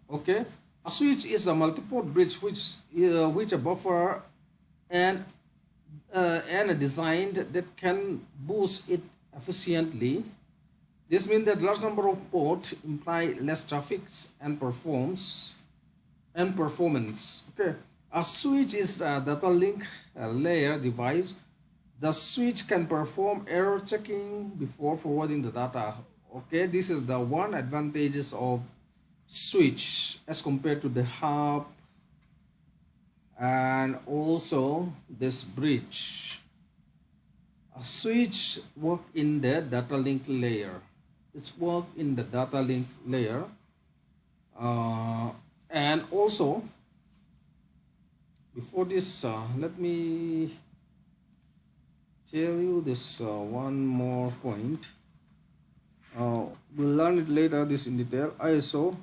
Okay, a switch is a multi-port bridge which a buffer and and a designed that can boost it efficiently. This means that large number of ports imply less traffic and performance. Okay, a switch is a data link layer device. The switch can perform error checking before forwarding the data. Okay, this is the one advantages of switch as compared to the hub and also this bridge. A switch work in the data link layer. It's work in the data link layer, and also before this, let me tell you this one more point. We'll learn it later. This in detail. ISO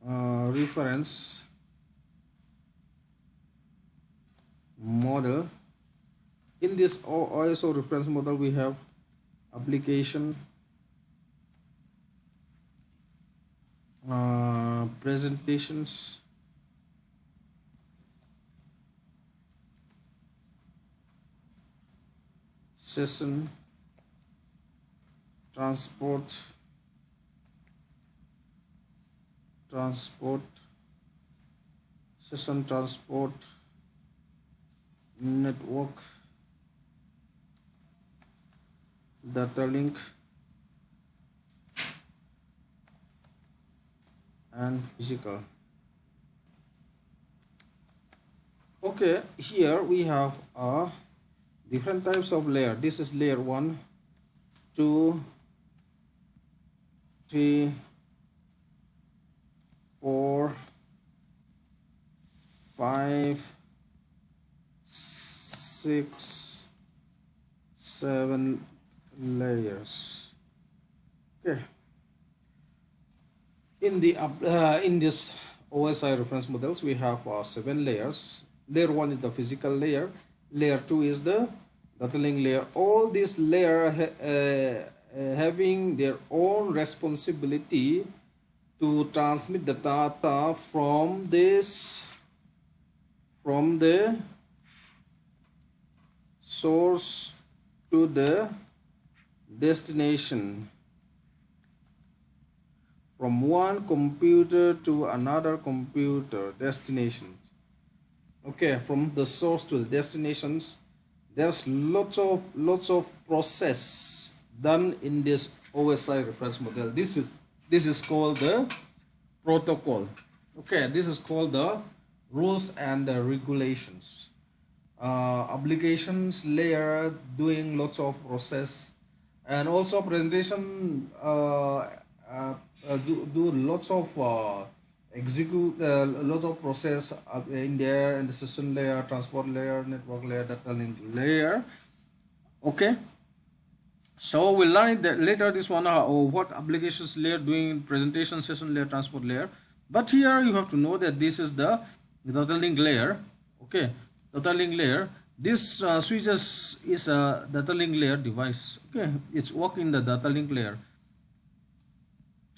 reference model. In this ISO reference model, we have application, presentations, session, transport, session transport, network, data link, and physical. Okay, here we have different types of layer. This is layer 1, 2, 3, 4, 5, 6, 7 layers. Okay, in this OSI reference models we have 7 layers. Layer 1 is the physical layer, layer 2 is the data link layer. All these layer having their own responsibility to transmit the data from the source to the destination, from one computer to another computer destination. Okay, from the source to the destinations, there's lots of process done in this OSI reference model. This is called the protocol. Okay, this is called the rules and the regulations. Applications layer doing lots of process, and also presentation do lots of execute a lot of process in there, in the system layer, transport layer, network layer, data link layer. Okay, so we'll learn it later, this one, what applications layer doing presentation, session layer, transport layer. But here you have to know that this is the data link layer. Okay, data link layer. This switches is a data link layer device. Okay, it's work in the data link layer.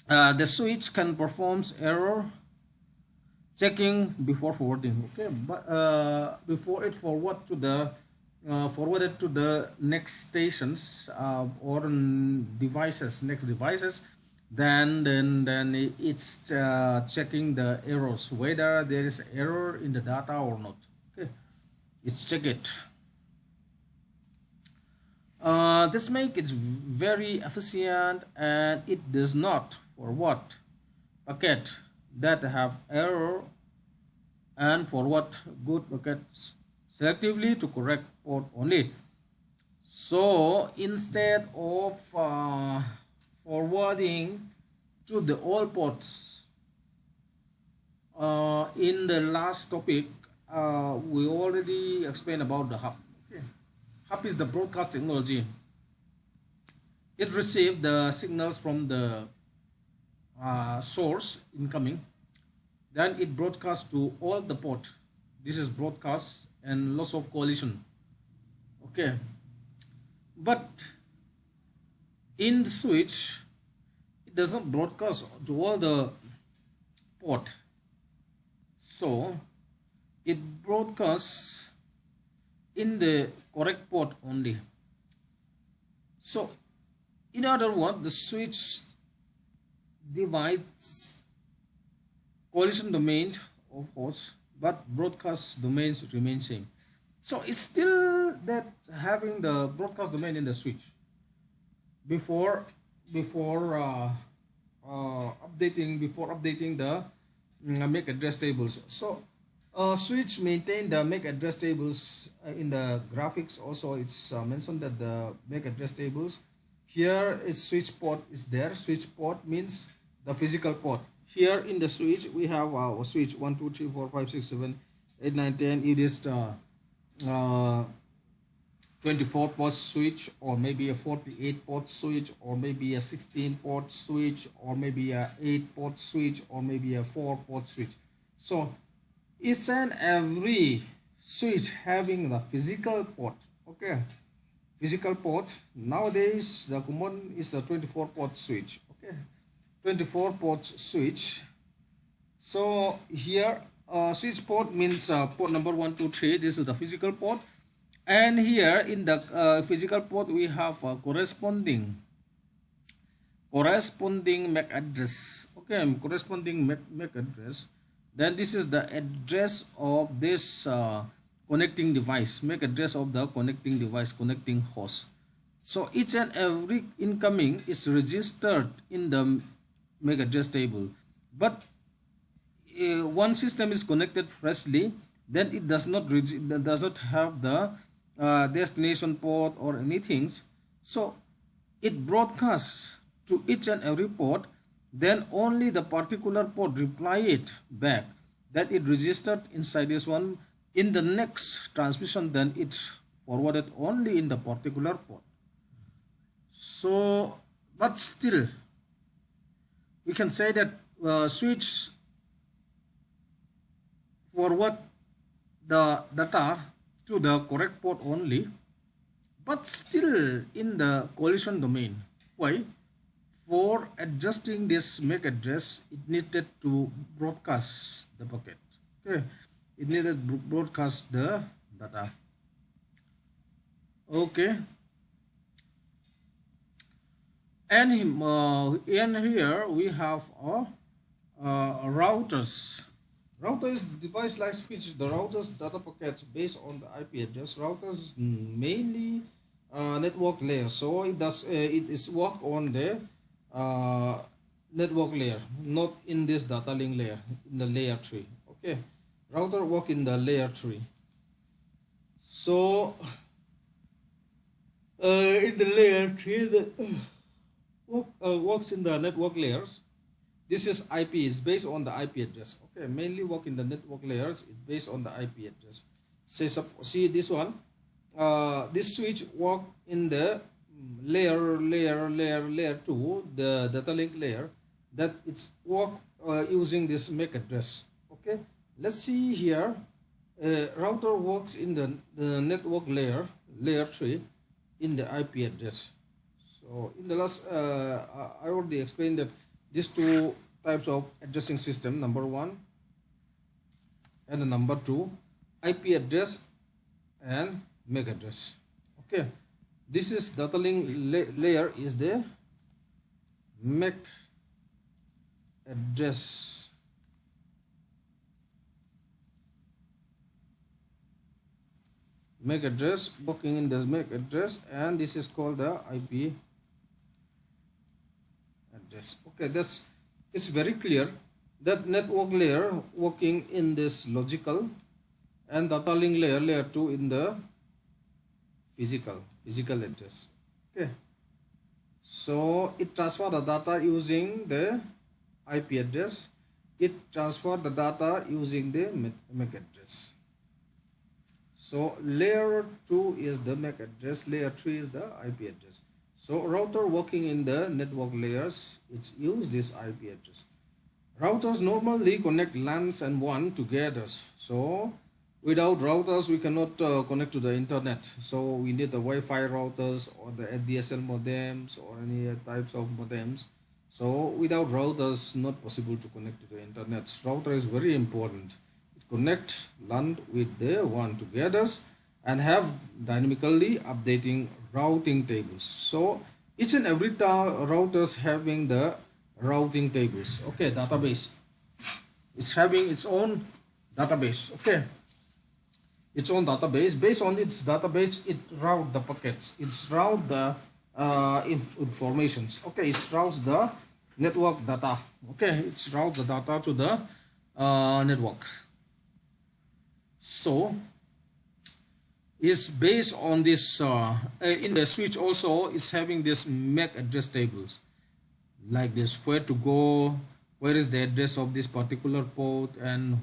The switch can perform error checking before forwarding. Okay, but before it forwarded to the next stations or next devices, then it's checking the errors, whether there is error in the data or not. Okay, it's check it. This make it very efficient, and it does not forward packet that have error and forward good packets selectively to correct port only. So instead of forwarding to the all ports, in the last topic we already explained about the hub. Okay. Hub is the broadcast technology. It received the signals from the source incoming, then it broadcasts to all the port. This is broadcast and loss of collision. Okay, but in the switch it does not broadcast to all the port, so it broadcasts in the correct port only. So in other words, the switch divides collision domain of hosts, but broadcast domains remain same. So it's still that having the broadcast domain in the switch before before updating the MAC address tables. So switch maintain the MAC address tables in the graphics. Also, it's mentioned that the MAC address tables here is switch port is there. Switch port means the physical port. Here in the switch we have a switch 1 2 3 4 5 6 7 8 9 10. It is uh, 24 port switch, or maybe a 48 port switch, or maybe a 16 port switch, or maybe a 8 port switch, or maybe a 4 port switch. So each and every switch having the physical port. Okay, physical port. Nowadays the common is the 24 port switch. Okay, 24 port switch. So here switch port means port number 1 2 3. This is the physical port, and here in the physical port we have corresponding MAC address. Okay, corresponding MAC address. Then this is the address of this connecting device, MAC address of the connecting device, connecting host. So each and every incoming is registered in the MAC address table, but one system is connected freshly, then it does not have the destination port or anything. So it broadcasts to each and every port, then only the particular port reply it back that it registered inside this one. In the next transmission, then it's forwarded only in the particular port. So but still we can say that switch forward the data to the correct port only, but still in the collision domain. Why? For adjusting this MAC address, it needed to broadcast the packet. Okay, it needed to broadcast the data. Okay, and here we have routers. Router is device like switch. The router's data packets based on the IP address. Routers mainly network layer, so it is work on the network layer, not in this data link layer, in the layer 3. Okay, router work in the layer 3. So in the layer 3, the works in the network layers. This is IP, is based on the IP address. Okay, mainly work in the network layers, it's based on the IP address. See this one, this switch work in the layer 2, the data link layer, that it's work using this MAC address. Okay, let's see here. Router works in the network layer 3 in the IP address. So in the last I already explained that these two types of addressing system, number 1 and the number 2, IP address and MAC address. Okay, this is data link layer is the MAC address. MAC address, working in the MAC address, and this is called the IP address. Okay, it's very clear that network layer working in this logical, and data link layer 2 in the physical address. Okay, so it transfer the data using the IP address, it transfer the data using the MAC address. So layer 2 is the MAC address, layer 3 is the IP address. So router working in the network layers, it's use this IP address. Routers normally connect LANs and WAN together. So without routers we cannot connect to the internet. So we need the Wi-Fi routers or the ADSL modems or any types of modems. So without routers, not possible to connect to the internet. Router is very important. It connect LAN with the one together and have dynamically updating routing tables. So each and every routers having the routing tables. Okay, database. It's having its own database. Okay, its own database. Based on its database, it route the packets. It's route the informations. Okay, it routes the network data. Okay, it's route the data to the network. So is based on this in the switch also is having this MAC address tables like this, where to go, where is the address of this particular port, and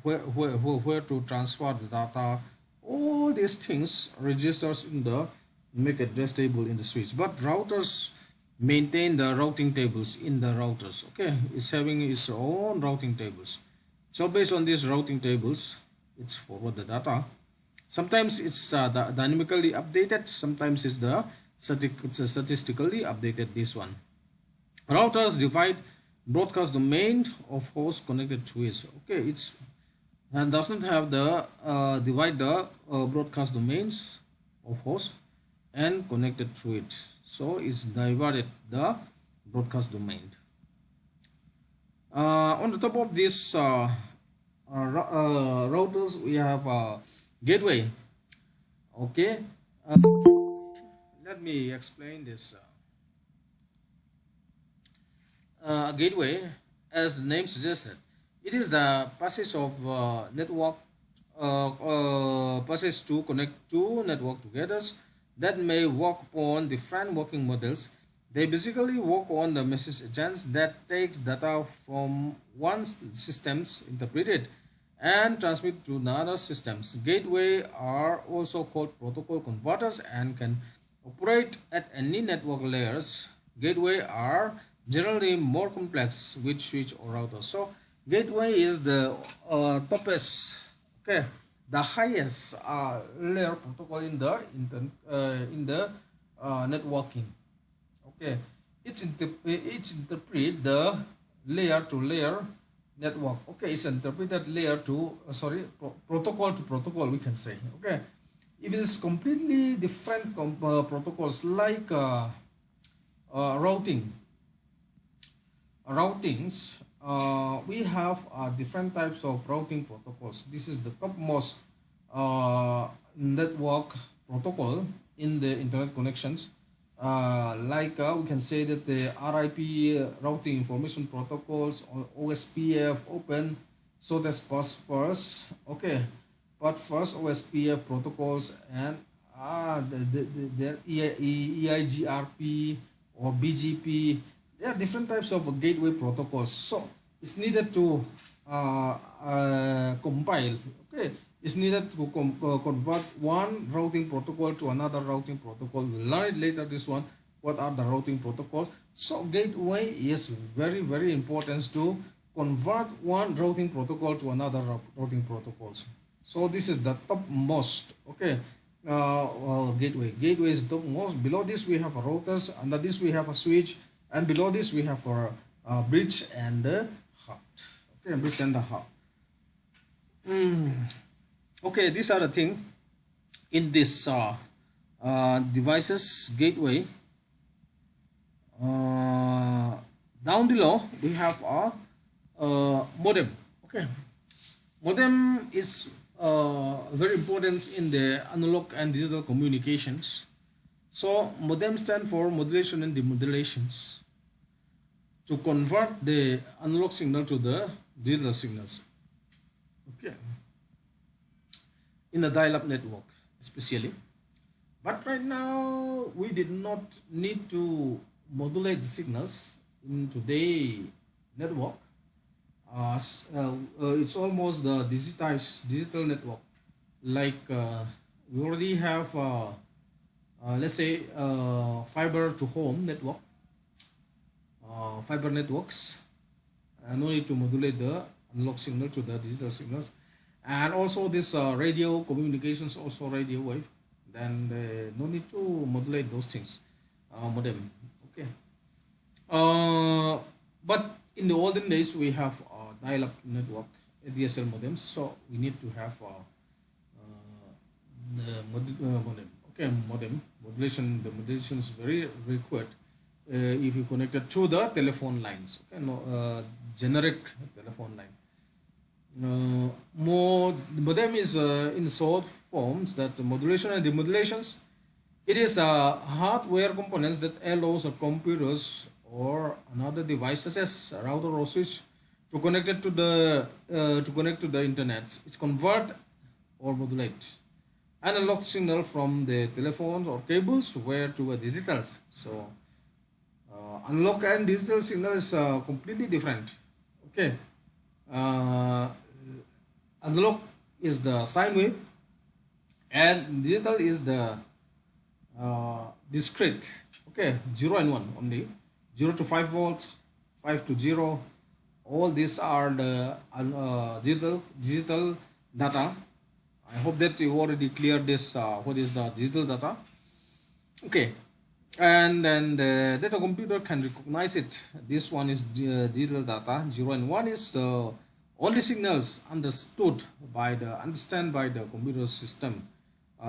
where to transfer the data. All these things registers in the MAC address table in the switch, but routers maintain the routing tables in the routers. Okay, it's having its own routing tables. So based on these routing tables, it's forward the data. Sometimes it's dynamically updated, sometimes it's a statistically updated, this one. Routers divide broadcast domain of host connected to it. Okay, it's and doesn't have the divide the broadcast domains of host and connected to it. So it's divided the broadcast domain. On the top of this routers, we have gateway. Okay, let me explain this. Gateway, as the name suggested, it is the passage of network passage to connect two network together that may work on different working models. They basically work on the message agents that takes data from one systems, interpret it, and transmit to another systems. Gateway are also called protocol converters and can operate at any network layers. Gateway are generally more complex with switch or router. So gateway is the topest, okay, the highest layer protocol in the networking. Okay, it's interpret the layer to layer network. Okay, it's interpreted layer to protocol to protocol, we can say. Okay, if it is completely different protocols like routings, we have different types of routing protocols. This is the topmost network protocol in the internet connections. We can say that the RIP routing information protocols, or OSPF, open, so that's first. Okay, but first OSPF protocols and the EIGRP or BGP. There are different types of gateway protocols. So it's needed to compile. Okay, it's needed to convert one routing protocol to another routing protocol. We'll learn it later. This one, what are the routing protocols? So gateway is very, very important to convert one routing protocol to another routing protocols. So this is the topmost. Okay, gateway is topmost. Below this we have routers. Under this we have a switch, and below this we have our bridge and the hub. Okay, bridge and the hub. Okay, these are the thing in this devices gateway. Down below we have a modem. Okay, modem is very important in the analog and digital communications. So modem stand for modulation and demodulations, to convert the analog signal to the digital signals. Okay, in a dial-up network especially. But right now we did not need to modulate the signals in today network. It's almost the digitized digital network. Like we already have let's say fiber to home network, fiber networks, no need to modulate the analog signal to the digital signals. And also this radio communications, also radio wave, then no need to modulate those things. Modem. Okay, Uh, but in the olden days, we have dial-up network ADSL modems, so we need to have the modem. Okay, modem modulation. The modulation is very required if you connect it to the telephone lines. Okay, no generic telephone line. Modem is in short forms that modulation and demodulations. It is hardware components that allows a computers or another device such as a router or switch to connect to the internet. It's convert or modulate analog signal from the telephones or cables where to a digitals. So analog and digital signal is completely different. Okay. Uh, Analog is the sine wave and digital is the discrete. Okay, 0 and 1 only. 0 to 5 volts, 5 to 0. All these are the digital data. I hope that you already cleared this what is the digital data. Okay, and then the data computer can recognize it. This one is digital data. 0 and 1 is the only signals understand by the computer system,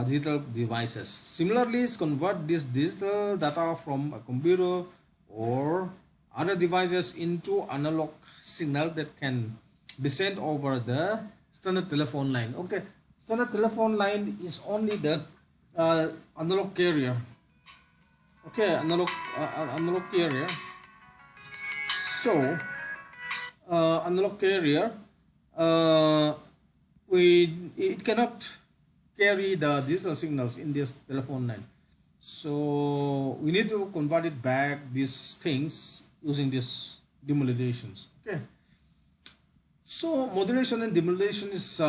digital devices. Similarly, convert this digital data from a computer or other devices into analog signal that can be sent over the standard telephone line. Okay, standard telephone line is only the analog carrier. Okay, analog carrier. So analog carrier, uh, it cannot carry the digital signals in this telephone line. So we need to convert it back these things using these demodulations. Okay. So modulation and demodulation is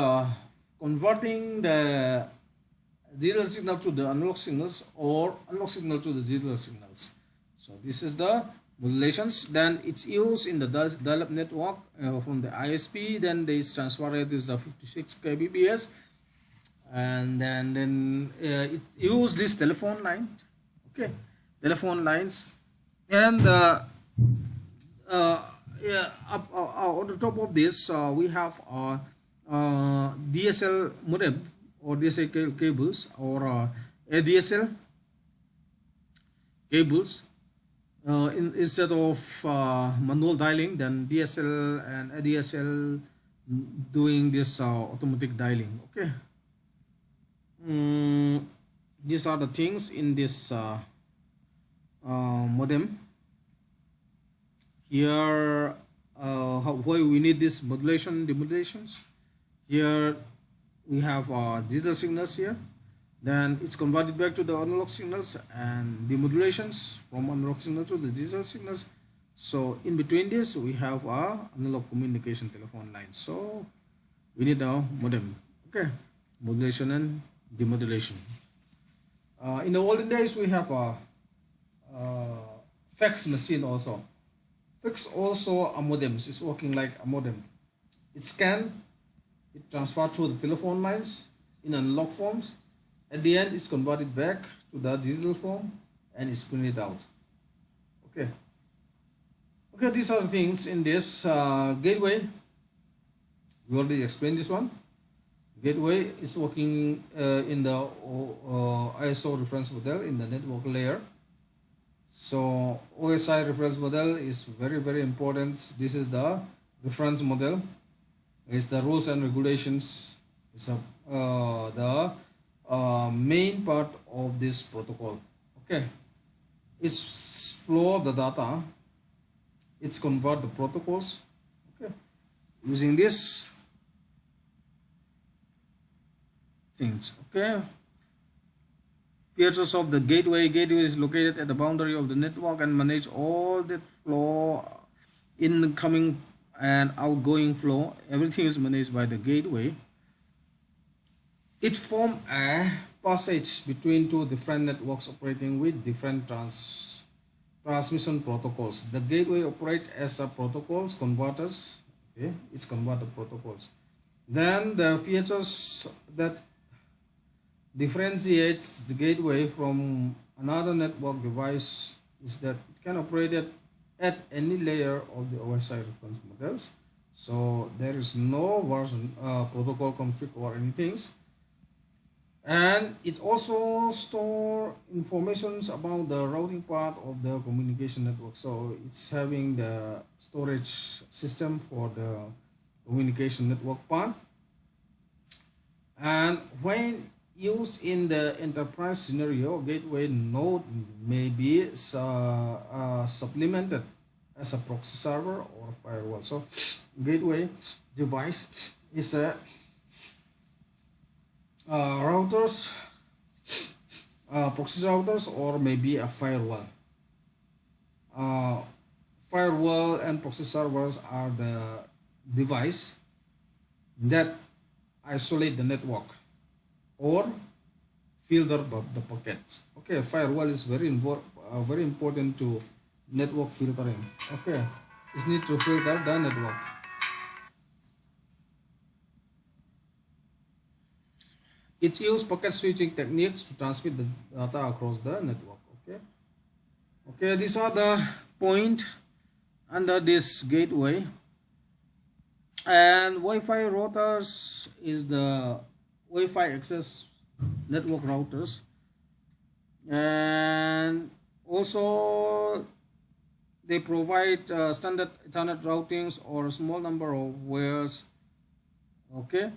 converting the digital signal to the analog signals or analog signal to the digital signals. So this is the modulations. Then it's used in the dial-up network from the ISP. Then this transfer rate is 56 kbps, and then it use this telephone line. Okay, telephone lines, and uh, yeah, on the top of this we have DSL modem or DSL cables or ADSL cables. Instead of manual dialing, then DSL and ADSL doing this automatic dialing. Okay. These are the things in this modem. Here, why we need this modulation, demodulations. Here we have digital signals here. Then it's converted back to the analog signals and demodulations from analog signal to the digital signals. So in between this, we have analog communication telephone line. So we need a modem. Okay, modulation and demodulation. In the olden days, we have a fax machine also. Fax also a modem. It's working like a modem. It scan, it transfer to the telephone lines in analog forms. At the end, it's converted back to the digital form and it's printed out. Okay. Okay, these are the things in this gateway. We already explained this one. Gateway is working in the ISO reference model in the network layer. So OSI reference model is very important. This is the reference model. It's the rules and regulations. It's the main part of this protocol. Okay, it's flow of the data, it's convert the protocols. Okay, using this things. Okay, features of the gateway. Gateway is located at the boundary of the network and manage all the flow, incoming and outgoing flow. Everything is managed by the gateway. It forms a passage between two different networks operating with different transmission protocols. The gateway operates as a protocols converters. Okay, it's converter protocols. Then the features that differentiates the gateway from another network device is that it can operate at at any layer of the OSI reference models. So there is no version protocol config or anything, and it also store informations about the routing part of the communication network. So it's having the storage system for the communication network part, and when used in the enterprise scenario, gateway node may be supplemented as a proxy server or firewall. So gateway device is a routers, proxy routers, or maybe a firewall. Uh, Firewall and proxy servers are the device that isolate the network or filter the packets. Okay, firewall is very important to network filtering. Okay, it need to filter the network. It uses packet switching techniques to transmit the data across the network. Okay, okay, these are the point under this gateway. And Wi-Fi routers is the Wi-Fi access network routers, and also they provide standard Ethernet routings or a small number of wires. Okay,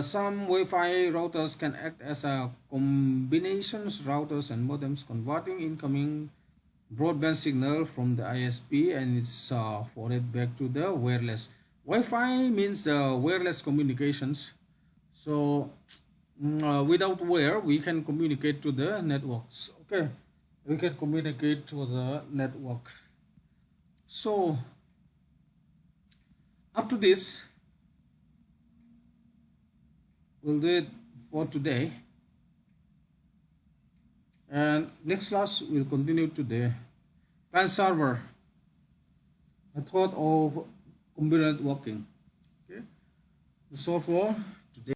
some Wi-Fi routers can act as a combinations routers and modems, converting incoming broadband signal from the ISP, and it's forwarded back to the wireless. Wi-Fi means wireless communications. So without wire, we can communicate to the networks. Okay, we can communicate to the network. So up to this, we'll do it for today. And next class, we'll continue to the client server method of computer networking. Okay, that's all for today.